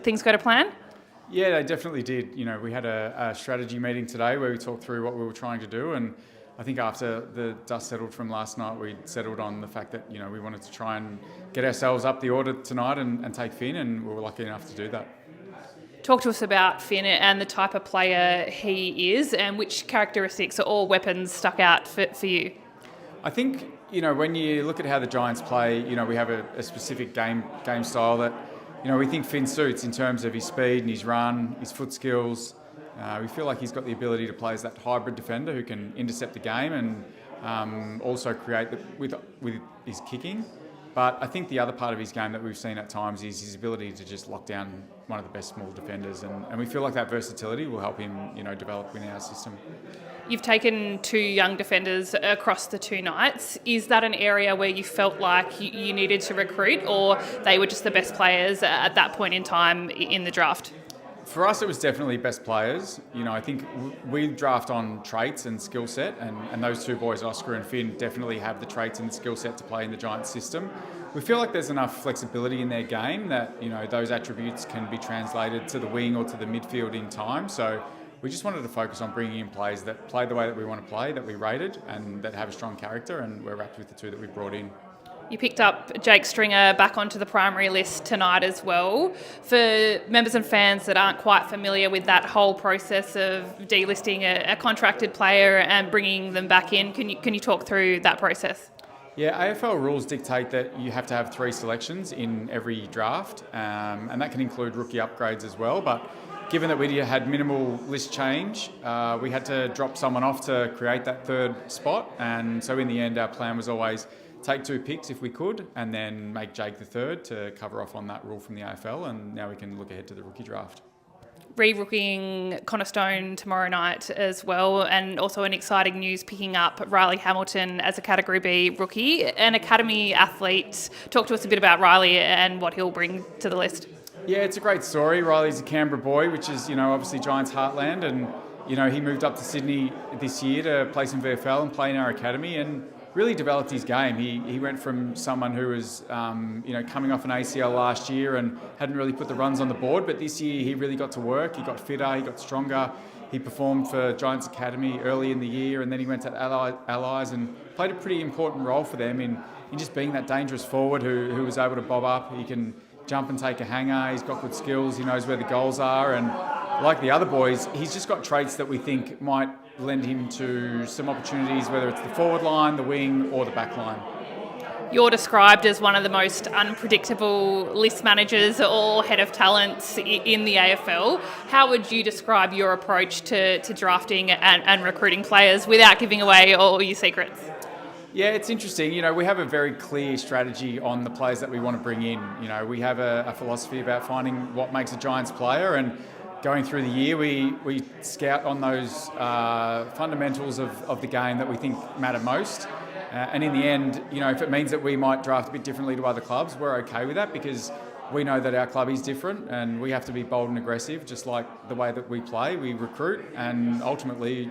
Things go to plan? Yeah, they definitely did. We had a strategy meeting today where we talked through what we were trying to do, and I think after the dust settled from last night, we settled on the fact that we wanted to try and get ourselves up the order tonight and take Finn, and we were lucky enough to do that. Talk to us about Finn and the type of player he is, and which characteristics or weapons stuck out for you. I think when you look at how the Giants play, we have a specific game style that we think Finn suits in terms of his speed and his run, his foot skills. We feel like he's got the ability to play as that hybrid defender who can intercept the game and also create with his kicking. But I think the other part of his game that we've seen at times is his ability to just lock down one of the best small defenders, and we feel like that versatility will help him develop in our system. You've taken two young defenders across the two nights. Is that an area where you felt like you needed to recruit, or they were just the best players at that point in time in the draft? For us, it was definitely best players. I think we draft on traits and skill set, and those two boys, Oscar and Finn, definitely have the traits and the skill set to play in the Giants system. We feel like there's enough flexibility in their game that those attributes can be translated to the wing or to the midfield in time. So we just wanted to focus on bringing in players that play the way that we want to play, that we rated, and that have a strong character, and we're wrapped with the two that we brought in. You picked up Jake Stringer back onto the primary list tonight as well. For members and fans that aren't quite familiar with that whole process of delisting a contracted player and bringing them back in, can you talk through that process? Yeah, AFL rules dictate that you have to have 3 selections in every draft, and that can include rookie upgrades as well. But given that we had minimal list change, we had to drop someone off to create that third spot. And so in the end, our plan was always take 2 picks if we could, and then make Jake the third to cover off on that rule from the AFL, and now we can look ahead to the rookie draft. Re-rookieing Connor Stone tomorrow night as well, and also an exciting news picking up Riley Hamilton as a Category B rookie, an academy athlete. Talk to us a bit about Riley and what he'll bring to the list. Yeah, it's a great story. Riley's a Canberra boy, which is obviously Giants' heartland, and he moved up to Sydney this year to play some VFL and play in our academy, and really developed his game. He went from someone who was coming off an ACL last year and hadn't really put the runs on the board, but this year he really got to work. He got fitter, he got stronger. He performed for Giants Academy early in the year, and then he went to Allies and played a pretty important role for them in just being that dangerous forward who was able to bob up. He can jump and take a hanger. He's got good skills. He knows where the goals are, and like the other boys, he's just got traits that we think might lend him to some opportunities, whether it's the forward line, the wing, or the back line. You're described as one of the most unpredictable list managers or head of talents in the AFL. How would you describe your approach to drafting and recruiting players without giving away all your secrets? Yeah, it's interesting. We have a very clear strategy on the players that we want to bring in. We have a philosophy about finding what makes a Giants player, and going through the year, we scout on those fundamentals of the game that we think matter most. And in the end, if it means that we might draft a bit differently to other clubs, we're okay with that, because we know that our club is different and we have to be bold and aggressive, just like the way that we play. We recruit, and ultimately